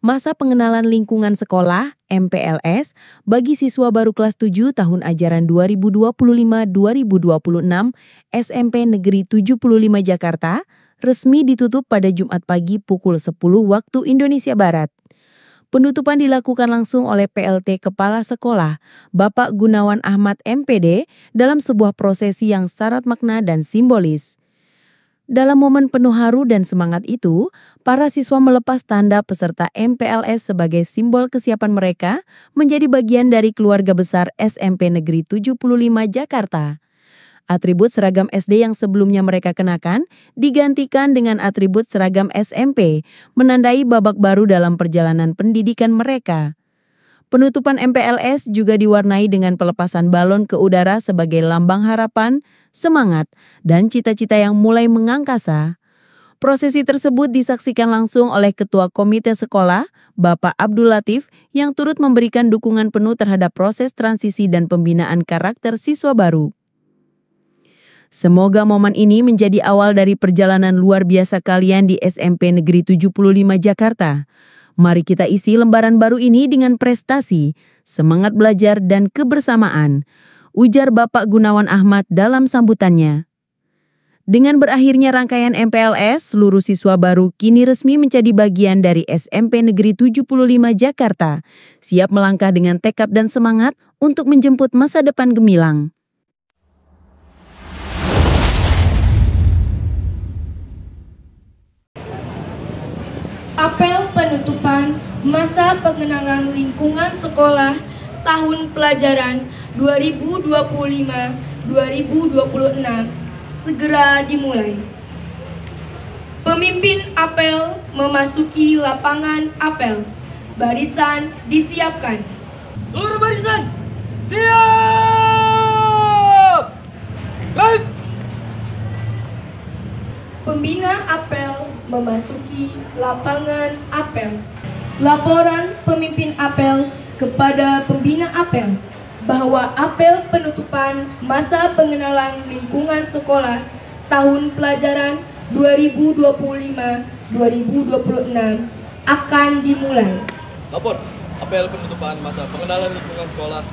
Masa pengenalan lingkungan sekolah (MPLS) bagi siswa baru kelas 7 tahun ajaran 2025-2026 SMP Negeri 75 Jakarta resmi ditutup pada Jumat pagi pukul 10 waktu Indonesia Barat. Penutupan dilakukan langsung oleh PLT Kepala Sekolah, Bapak Gunawan Ahmad MPD, dalam sebuah prosesi yang syarat makna dan simbolis. Dalam momen penuh haru dan semangat itu, para siswa melepas tanda peserta MPLS sebagai simbol kesiapan mereka menjadi bagian dari keluarga besar SMP Negeri 75 Jakarta. Atribut seragam SD yang sebelumnya mereka kenakan digantikan dengan atribut seragam SMP, menandai babak baru dalam perjalanan pendidikan mereka. Penutupan MPLS juga diwarnai dengan pelepasan balon ke udara sebagai lambang harapan, semangat, dan cita-cita yang mulai mengangkasa. Prosesi tersebut disaksikan langsung oleh Ketua Komite Sekolah, Bapak Abdul Latif, yang turut memberikan dukungan penuh terhadap proses transisi dan pembinaan karakter siswa baru. Semoga momen ini menjadi awal dari perjalanan luar biasa kalian di SMP Negeri 75 Jakarta. Mari kita isi lembaran baru ini dengan prestasi, semangat belajar, dan kebersamaan, ujar Bapak Gunawan Ahmad dalam sambutannya. Dengan berakhirnya rangkaian MPLS, seluruh siswa baru kini resmi menjadi bagian dari SMP Negeri 75 Jakarta, siap melangkah dengan tekad dan semangat untuk menjemput masa depan gemilang. Apel penutupan masa pengenalan lingkungan sekolah tahun pelajaran 2025-2026 segera dimulai. Pemimpin apel memasuki lapangan apel. Barisan disiapkan. Seluruh barisan, siap! Baik! Pembina apel memasuki lapangan apel. Laporan pemimpin apel kepada pembina apel bahwa apel penutupan masa pengenalan lingkungan sekolah tahun pelajaran 2025-2026 akan dimulai. Lapor, apel penutupan masa pengenalan lingkungan sekolah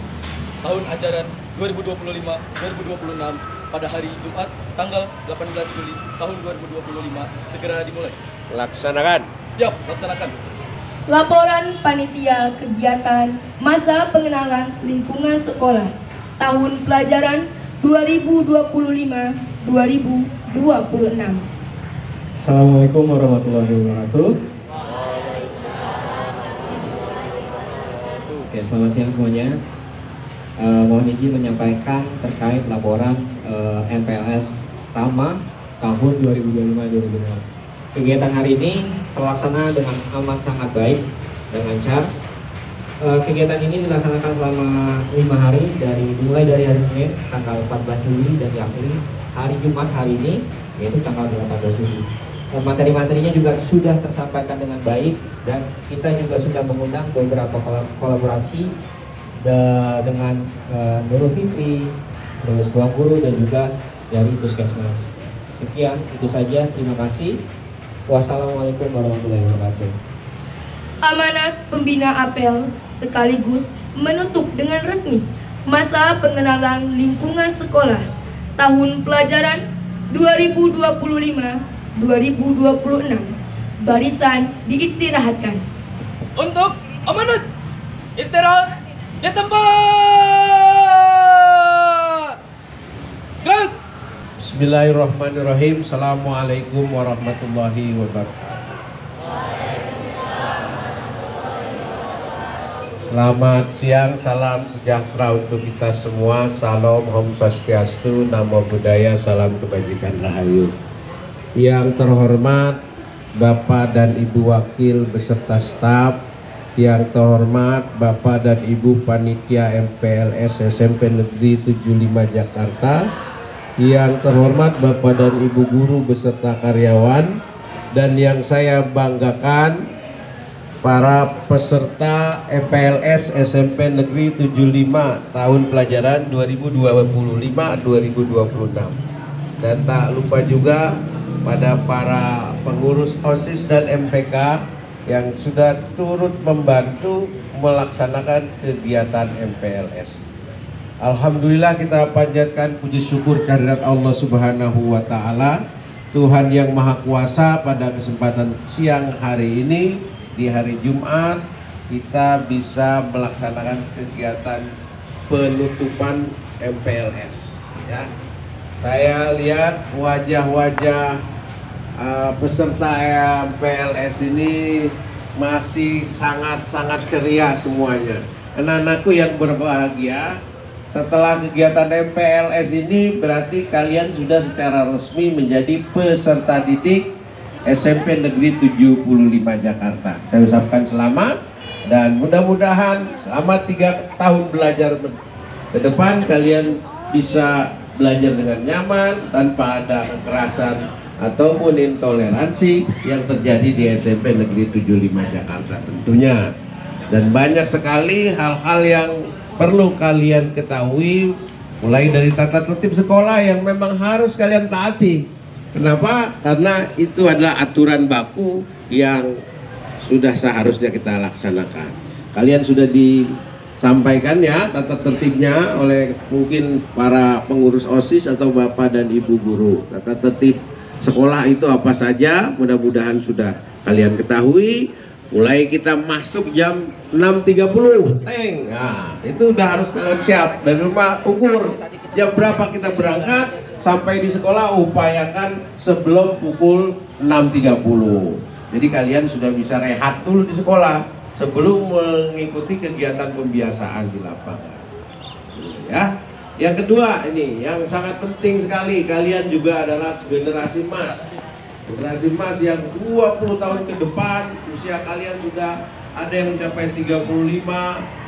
tahun ajaran 2025-2026 pada hari Jumat tanggal 18 Juli tahun 2025 segera dimulai. Laksanakan. Siap, laksanakan. Laporan panitia kegiatan masa pengenalan lingkungan sekolah tahun pelajaran 2025-2026. Assalamualaikum warahmatullahi wabarakatuh. Oke, selamat siang semuanya. Mohon izin menyampaikan terkait laporan MPLS Tama tahun 2025-2026. Kegiatan hari ini terlaksana dengan amat sangat baik dan lancar. Kegiatan ini dilaksanakan selama 5 hari mulai dari hari Senin tanggal 14 Juli dan diakhiri hari Jumat hari ini yaitu tanggal 18 Juli. Materi-materinya juga sudah tersampaikan dengan baik dan kita juga sudah mengundang beberapa kolaborasi dengan Nurul Fitri, terus ruang guru dan juga dari Puskesmas. Sekian, itu saja. Terima kasih. Wassalamualaikum warahmatullahi wabarakatuh. Amanat pembina apel sekaligus menutup dengan resmi masa pengenalan lingkungan sekolah tahun pelajaran 2025-2026. Barisan diistirahatkan. Untuk amanat, istirahat di tempat. Gerak. Bismillahirrahmanirrahim. Assalamualaikum warahmatullahi wabarakatuh. Selamat siang, salam sejahtera untuk kita semua. Salam, Om Swastiastu, Namo Buddhaya, salam kebajikan rahayu. Yang terhormat Bapak dan Ibu Wakil beserta staf, yang terhormat Bapak dan Ibu Panitia MPLS SMP Negeri 75 Jakarta, yang terhormat Bapak dan Ibu Guru beserta karyawan, dan yang saya banggakan para peserta MPLS SMP Negeri 75 tahun pelajaran 2025-2026. Dan tak lupa juga pada para pengurus OSIS dan MPK yang sudah turut membantu melaksanakan kegiatan MPLS. Alhamdulillah kita panjatkan puji syukur kehadirat Allah Subhanahu wa Ta'ala, Tuhan yang Maha Kuasa. Pada kesempatan siang hari ini di hari Jumat kita bisa melaksanakan kegiatan penutupan MPLS. Ya, saya lihat wajah-wajah peserta MPLS ini masih sangat-sangat ceria semuanya. Anak-anakku yang berbahagia, setelah kegiatan MPLS ini berarti kalian sudah secara resmi menjadi peserta didik SMP Negeri 75 Jakarta. Saya ucapkan selamat dan mudah-mudahan selama 3 tahun belajar ke depan kalian bisa belajar dengan nyaman tanpa ada kekerasan ataupun intoleransi yang terjadi di SMP Negeri 75 Jakarta tentunya. Dan banyak sekali hal-hal yang perlu kalian ketahui, mulai dari tata tertib sekolah yang memang harus kalian taati. Kenapa? Karena itu adalah aturan baku yang sudah seharusnya kita laksanakan. Kalian sudah disampaikan ya tata tertibnya oleh mungkin para pengurus OSIS atau Bapak dan Ibu guru. Tata tertib sekolah itu apa saja, mudah-mudahan sudah kalian ketahui. Mulai kita masuk jam 6.30, nah itu udah harus kalian siap. Dari rumah ukur jam berapa kita berangkat, sampai di sekolah upayakan sebelum pukul 6.30. Jadi kalian sudah bisa rehat dulu di sekolah sebelum mengikuti kegiatan pembiasaan di lapangan. Ya, yang kedua ini yang sangat penting sekali, kalian juga adalah generasi emas. Generasi emas yang 20 tahun ke depan, usia kalian sudah ada yang mencapai 35,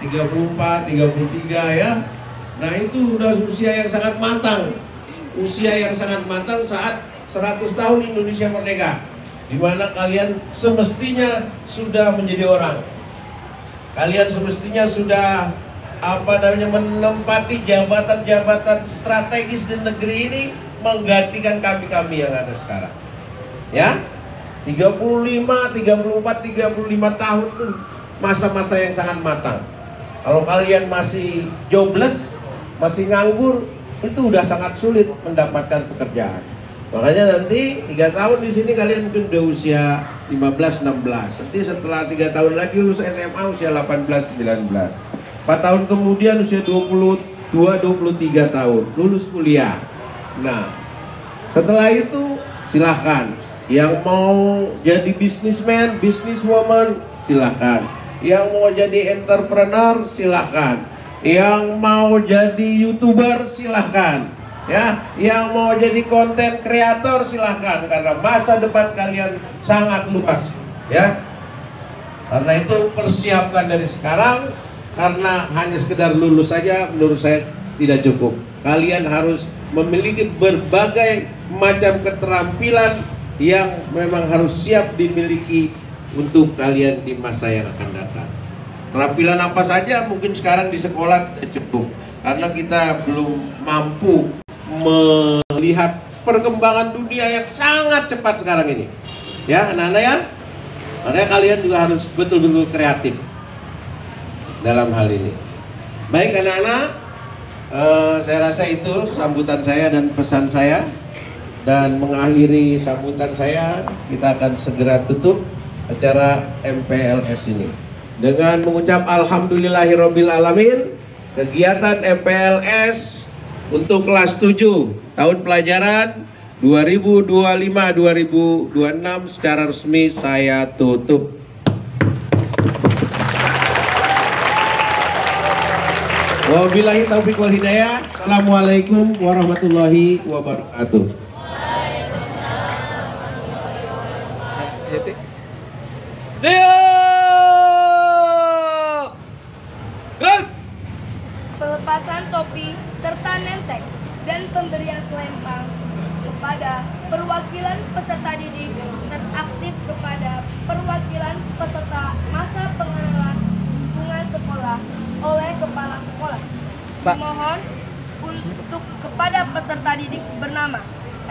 34, 33 ya. Nah itu sudah usia yang sangat matang. Usia yang sangat matang saat 100 tahun Indonesia merdeka, di mana kalian semestinya sudah menjadi orang. Kalian semestinya sudah menempati jabatan-jabatan strategis di negeri ini, menggantikan kami-kami yang ada sekarang. Ya, 35, 34, 35 tahun itu masa-masa yang sangat matang. Kalau kalian masih jobless, masih nganggur, itu udah sangat sulit mendapatkan pekerjaan. Makanya nanti 3 tahun di sini kalian mungkin udah usia 15-16. Nanti setelah 3 tahun lagi lulus SMA usia 18-19. 4 tahun kemudian usia 22-23 tahun lulus kuliah. Nah, setelah itu silahkan. Yang mau jadi businessman, businesswoman, silahkan. Yang mau jadi entrepreneur, silahkan. Yang mau jadi YouTuber, silahkan. Ya, yang mau jadi konten kreator, silahkan. Karena masa depan kalian sangat luas. Ya, karena itu persiapkan dari sekarang. Karena hanya sekedar lulus saja, menurut saya tidak cukup. Kalian harus memiliki berbagai macam keterampilan yang memang harus siap dimiliki untuk kalian di masa yang akan datang. Keterampilan apa saja mungkin sekarang di sekolah tidak cukup, karena kita belum mampu melihat perkembangan dunia yang sangat cepat sekarang ini. Ya, anak-anak ya, makanya kalian juga harus betul-betul kreatif dalam hal ini. Baik anak-anak, saya rasa itu sambutan saya dan pesan saya. Dan mengakhiri sambutan saya, kita akan segera tutup acara MPLS ini dengan mengucap alhamdulillahirabbil alamin. Kegiatan MPLS untuk kelas 7 tahun pelajaran 2025-2026 secara resmi saya tutup. Wabillahi taufiq wal hidayah. Assalamualaikum warahmatullahi wabarakatuh. Siap! Gerak! Pelepasan topi serta nentek dan pemberian selempang kepada perwakilan peserta didik teraktif kepada perwakilan peserta masa pengenalan lingkungan sekolah oleh kepala sekolah. Dimohon untuk kepada peserta didik bernama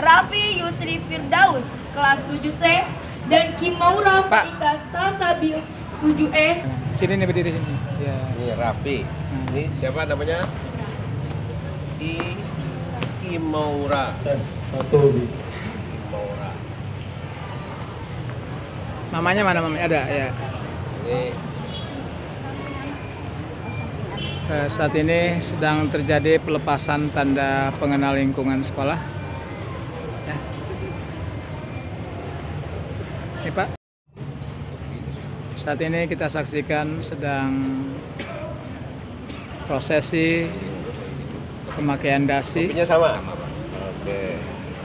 Raffi Yusri Firdaus, kelas 7C, dan Kimaura Pak. Fatika Salsabil 7E. Sini nih, berdiri sini. Ya. Ini Raffi. Ini siapa namanya? Kimaura. Kimaura. Mamanya mana, mamanya? Ada, ya. Ini Saat ini sedang terjadi pelepasan tanda pengenal lingkungan sekolah. Ya. Ini Pak. Saat ini kita saksikan sedang prosesi pemakaian dasi kopinya sama. Oke.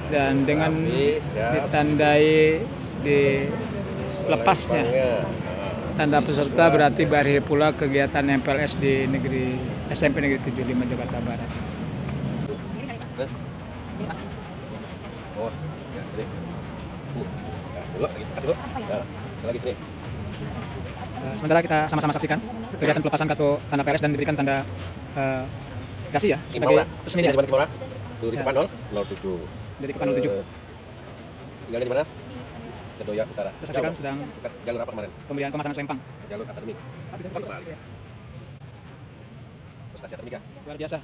dan dengan Raffi, siap. ditandai di lepasnya tanda peserta berarti berakhir pula kegiatan MPLS di SMP Negeri 75 Jakarta Barat. Oh, ya, ini. Dulu, kasih dulu. Ya, lagi nih. Sementara kita sama-sama saksikan kegiatan pelepasan kartu tanda PLS dan diberikan tanda dasi ya sebagai resmi ya. Kimaura. Tuh di Ya. depan 07. Dari Kepan 07. Tinggalnya di mana? Kedoya Utara. Kita saksikan sedang Dekat jalur apa kemarin? pemberian pemasangan selempang. Jalur akademik. Terus tadi akademik ya? Luar biasa.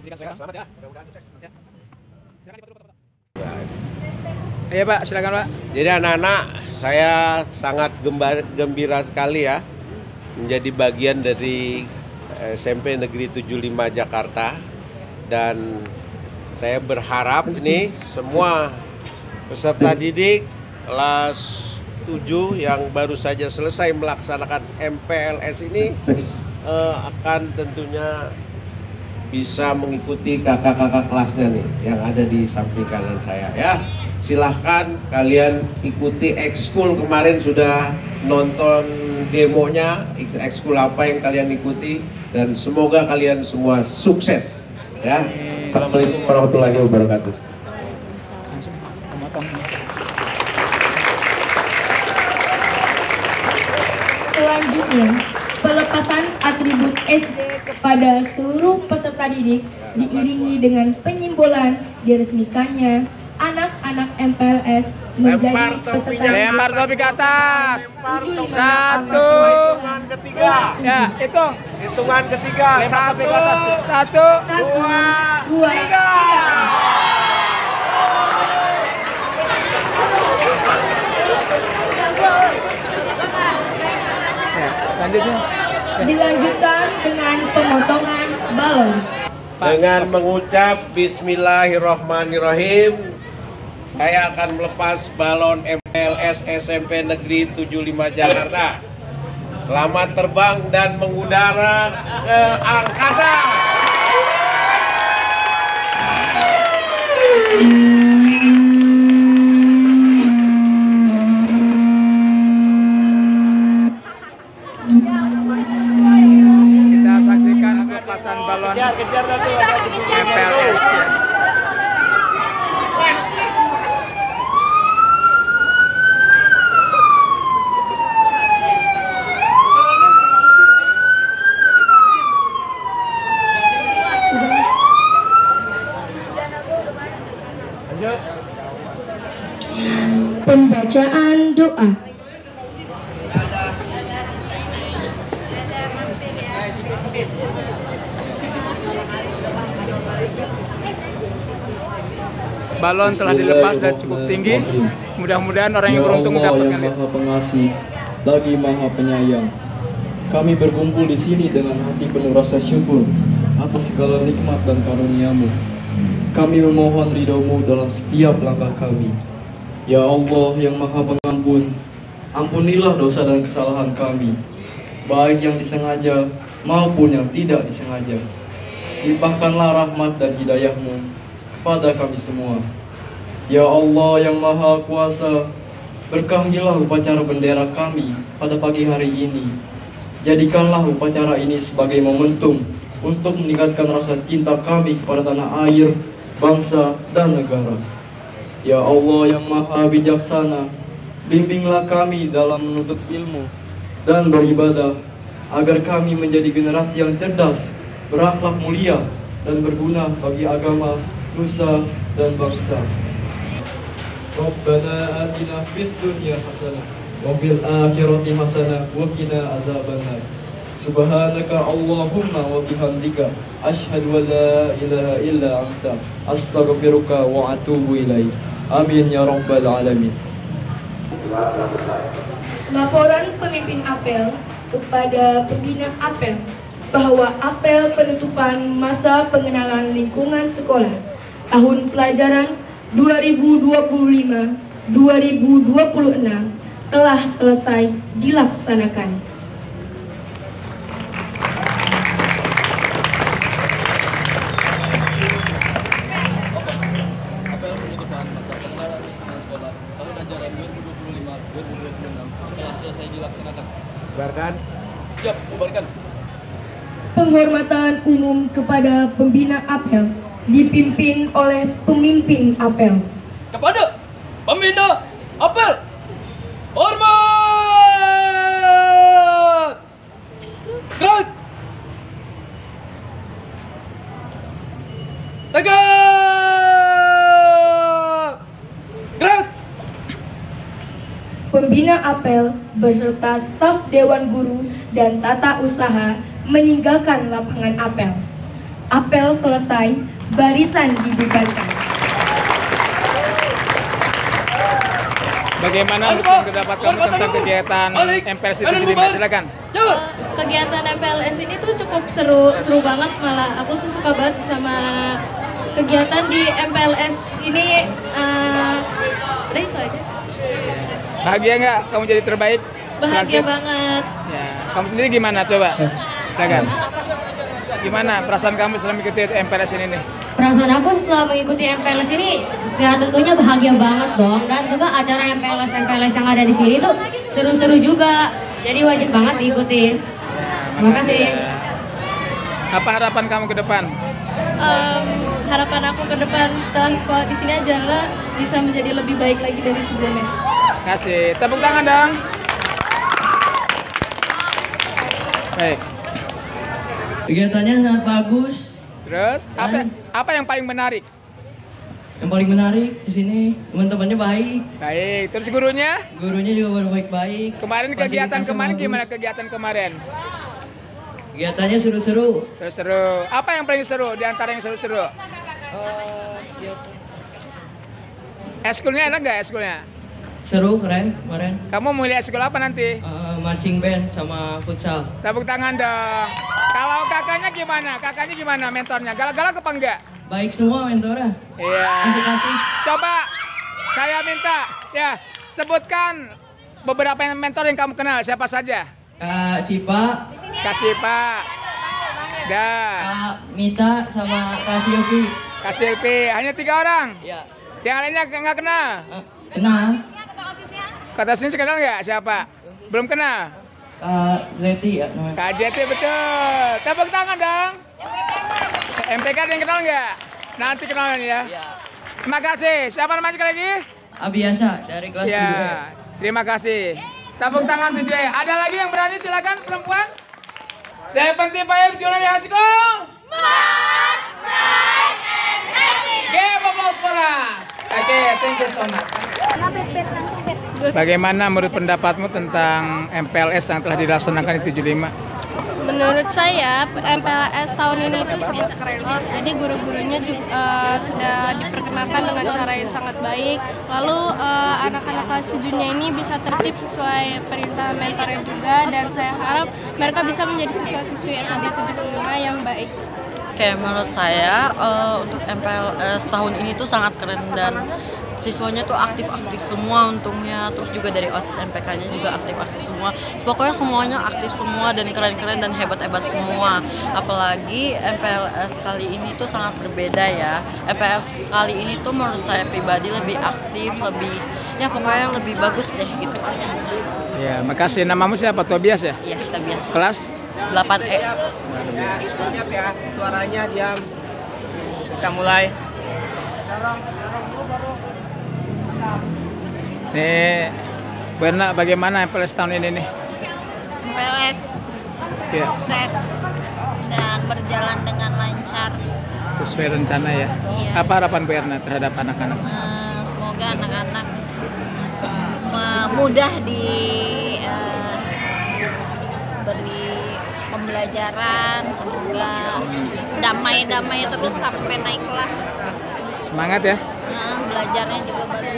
Diberikan selempang. Selamat Ya. mudah-mudahan sukses. Ya. Silakan difoto, Pak. Iya Pak, silakan Pak. Jadi anak-anak, saya sangat gembira sekali ya menjadi bagian dari SMP Negeri 75 Jakarta, dan saya berharap ini semua peserta didik kelas 7 yang baru saja selesai melaksanakan MPLS ini akan tentunya bisa mengikuti kakak-kakak kelasnya nih yang ada di samping kanan saya ya. Silahkan kalian ikuti ekskul, kemarin sudah nonton demonya, ekskul apa yang kalian ikuti, dan semoga kalian semua sukses ya. Assalamualaikum warahmatullahi wabarakatuh. Langsung memotong. Selanjutnya, pelepasan atribut SD kepada seluruh peserta didik diiringi dengan penyimbolan diresmikannya anak-anak MPLS menjadi peserta didik. Lempar topi ke atas. Satu. Hitungan ketiga. Ya, hitung. Hitungan ketiga. Lempar topi ke atas. Satu. Satu, dua, tiga. Ya, selanjutnya. Dilanjutkan dengan pemotongan balon. Dengan mengucap Bismillahirrahmanirrahim, saya akan melepas balon MPLS SMP Negeri 75 Jakarta. Selamat terbang dan mengudara ke angkasa. Kita saksikan pelepasan balon Kejar satu. MPLS ya. Pembacaan doa. Balon telah dilepas dan cukup tinggi. Mudah-mudahan orang yang beruntung mendapatkan yang Maha Pengasih, lagi Maha Penyayang. Kami berkumpul di sini dengan hati penuh rasa syukur atas segala nikmat dan karunia-Mu. Kami memohon ridho-Mu dalam setiap langkah kami. Ya Allah yang Maha Pengampun, ampunilah dosa dan kesalahan kami, baik yang disengaja maupun yang tidak disengaja. Limpahkanlah rahmat dan hidayah-Mu kepada kami semua. Ya Allah yang Maha Kuasa, berkahilah upacara bendera kami pada pagi hari ini. Jadikanlah upacara ini sebagai momentum untuk meningkatkan rasa cinta kami kepada tanah air, bangsa, dan negara. Ya Allah yang Maha Bijaksana, bimbinglah kami dalam menuntut ilmu dan beribadah, agar kami menjadi generasi yang cerdas, berakhlak mulia, dan berguna bagi agama, nusa, dan bangsa. Rabbana atina fid dunya hasanah wa fil akhirati hasanah wa qina azabannar. Subhanaka Allahumma wa bihamdika asyhadu an la ilaha illa anta astaghfiruka wa atubu ilaik. Amin ya rabbal alamin. Laporan pemimpin apel kepada pembina apel bahwa apel penutupan masa pengenalan lingkungan sekolah tahun pelajaran 2025-2026 telah selesai dilaksanakan. Apel penutupan masa pengenalan lingkungan sekolah tahun ajaran 2025-2026 telah selesai dilaksanakan. Bubarkan. Siap, bubarkan. Penghormatan umum kepada pembina apel dipimpin oleh pemimpin apel. Kepada pembina apel, hormat! Gerak! Tegak! Gerak! Pembina apel beserta staf Dewan Guru dan Tata Usaha meninggalkan lapangan apel. Apel selesai, barisan dibubarkan. Bagaimana menurut pendapat kamu tentang kegiatan MPLS di 75? Silakan. Kegiatan MPLS ini tuh cukup seru banget, malah aku suka banget sama kegiatan di MPLS ini. Udah itu aja. Bahagia nggak kamu jadi terbaik? Bahagia Terakhir? banget. Ya, kamu sendiri gimana coba? Silakan. Gimana perasaan kamu setelah mengikuti MPLS ini nih? Perasaan aku setelah mengikuti MPLS ini ya tentunya bahagia banget dong, dan juga acara MPLS yang ada di sini tuh seru-seru juga, jadi wajib banget diikuti. Terima kasih. Ya. Apa harapan kamu ke depan? Harapan aku ke depan setelah sekolah di sini adalah bisa menjadi lebih baik lagi dari sebelumnya. Terima kasih. Tepuk tangan dong. Baik. Kegiatannya sangat bagus. Terus apa yang paling menarik? Yang paling menarik di sini teman-temannya baik. Baik. Terus gurunya? Gurunya juga baik-baik. Kemarin kegiatan kemarin gimana kegiatan kemarin? Kegiatannya seru-seru. Seru-seru. Apa yang paling seru di antara yang seru-seru? Eskulnya enak nggak eskulnya? Seru, keren kemarin. Kamu mau lihat eskul apa nanti? Marching band sama futsal. Tepuk tangan dong. Kalau kakaknya gimana? Kakaknya gimana mentornya? Galak-galak apa enggak? Baik semua mentornya. Iya. Kasih-kasih. Coba saya minta ya sebutkan beberapa mentor yang kamu kenal. Siapa saja? Kak Sipa, Kak Sipa, Kak Mita sama Kak Silvi. Kak Silvi. Hanya 3 orang? Ya. Yang lainnya nggak kenal? Kenal. Kata sini kenal nggak? Siapa? Belum kenal? Kak Zeti ya namanya. Kak Jeti betul. Tepuk tangan dong. MPK ada yang kenal nggak? Nanti kenalan ya. Terima kasih. Siapa namanya sekali lagi? Abiasa dari kelas 7. Ya. Terima kasih. Tepuk tangan 7E. Ada lagi yang berani? Silakan perempuan. 75 Junior High School. Smart, bright, and happy. Give applause for us. Oke, thank you so much. Bagaimana menurut pendapatmu tentang MPLS yang telah dilaksanakan di 75? Menurut saya MPLS tahun ini itu jadi guru-gurunya juga sudah diperkenalkan dengan cara yang sangat baik. Lalu anak-anak kelas 7-nya ini bisa tertib sesuai perintah mentornya juga, dan saya harap mereka bisa menjadi siswa-siswi SMP 75 yang baik. Oke, menurut saya untuk MPLS tahun ini tuh sangat keren, dan siswanya tuh aktif-aktif semua untungnya. Terus juga dari OSIS MPK-nya juga aktif-aktif semua. Pokoknya semuanya aktif semua dan keren-keren dan hebat-hebat semua. Apalagi MPLS kali ini tuh sangat berbeda ya. MPLS kali ini tuh menurut saya pribadi lebih aktif, lebih ya pokoknya lebih bagus deh gitu. Ya, makasih. Namamu siapa? Tobias ya? Iya, kita biasa. Kelas 8E. Siap ya, suaranya diam. Kita mulai. Nih, Berna, bagaimana MPLS tahun ini nih? MPLS Ya, sukses dan berjalan dengan lancar. sesuai rencana ya. Iya. Apa harapan Berna terhadap anak-anak? Semoga semoga anak-anak mudah beri pembelajaran, semoga damai-damai terus sampai naik kelas. Semangat ya. Belajarnya juga bagus.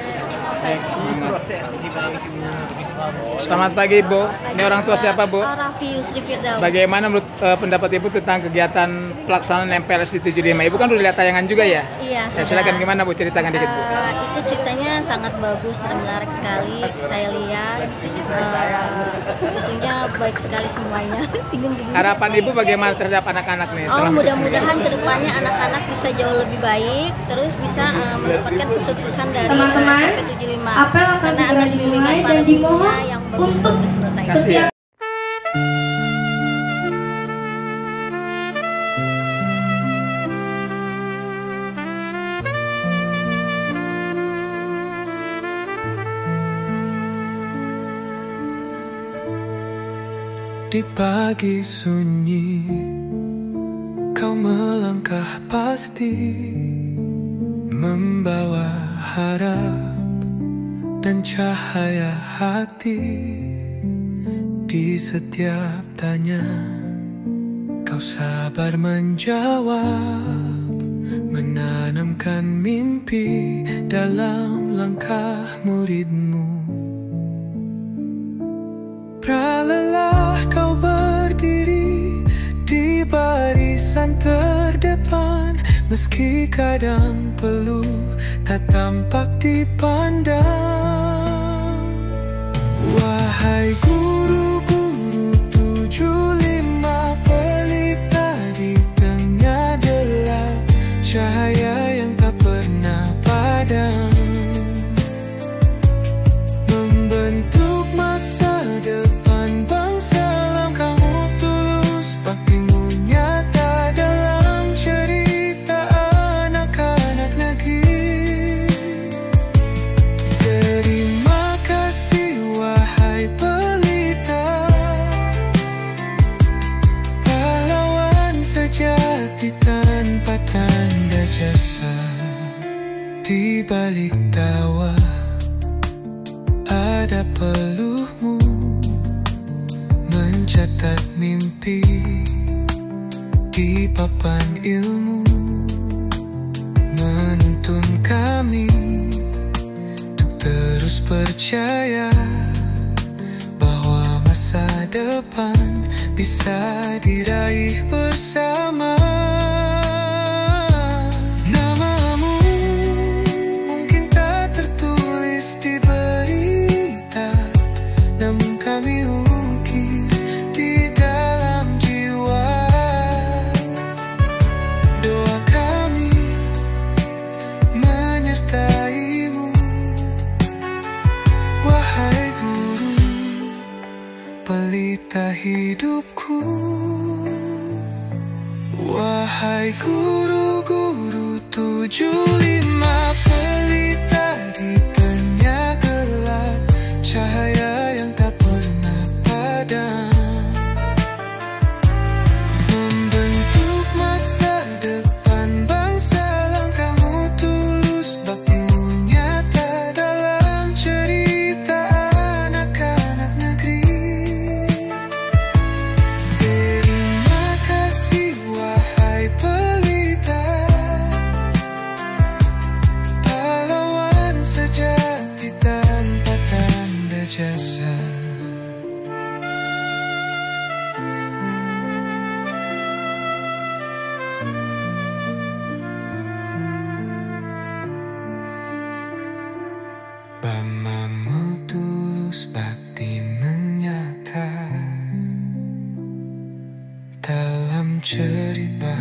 Selamat pagi Bu. Ini orang tua siapa Bu? Raffi Yusri Firdaus. Bagaimana menurut pendapat Ibu tentang kegiatan pelaksanaan MPLS di 75? Ibu kan udah lihat tayangan juga ya? Iya. Ya, silakan gimana Bu, ceritakan dikit Bu. Itu ceritanya sangat bagus dan menarik sekali. Saya lihat tentunya baik sekali semuanya. Harapan Ibu bagaimana terhadap anak-anak nih? Mudah-mudahan kedepannya anak-anak bisa jauh lebih baik, terus bisa mendapatkan kesuksesan dari Teman-teman, apel akan segera dimulai dan dimohon untuk setiap di pagi sunyi, kau melangkah pasti, membawa harap dan cahaya hati. Di setiap tanya, kau sabar menjawab, menanamkan mimpi dalam langkah muridmu. Pralelah kau berdiri di barisan terdepan, meski kadang peluh tak tampak dipandang. Wahai guru-guru 75 pelita di tengah gelap, cahaya yang tak pernah padam, membentuk masa depan bangsa. Langkahmu tulus, baktimu nyata dalam cerita anak-anak negeri. Terima kasih wahai pelita, pahlawan sejati tanpa tanda jasa. Di balik tawa ada peluhmu, mencatat mimpi di papan ilmu, menuntun kami untuk terus percaya bahwa masa depan bisa diraih bersama. Namamu mungkin tak tertulis di berita, namun kami ukir di dalam jiwa. Doa kami menyertaimu, wahai guru, pelita hidupku. Wahai guru-guru 75 pelita di tengah gelap, cahaya yang tak pernah padam, membentuk masa depan bangsa. Langkahmu tulus, baktimu nyata dalam cerita anak-anak negeri. Terima kasih wahai pelita, pahlawan sejati tanpa tanda jasa. Bamamu tulus, bakti menyata dalam cerita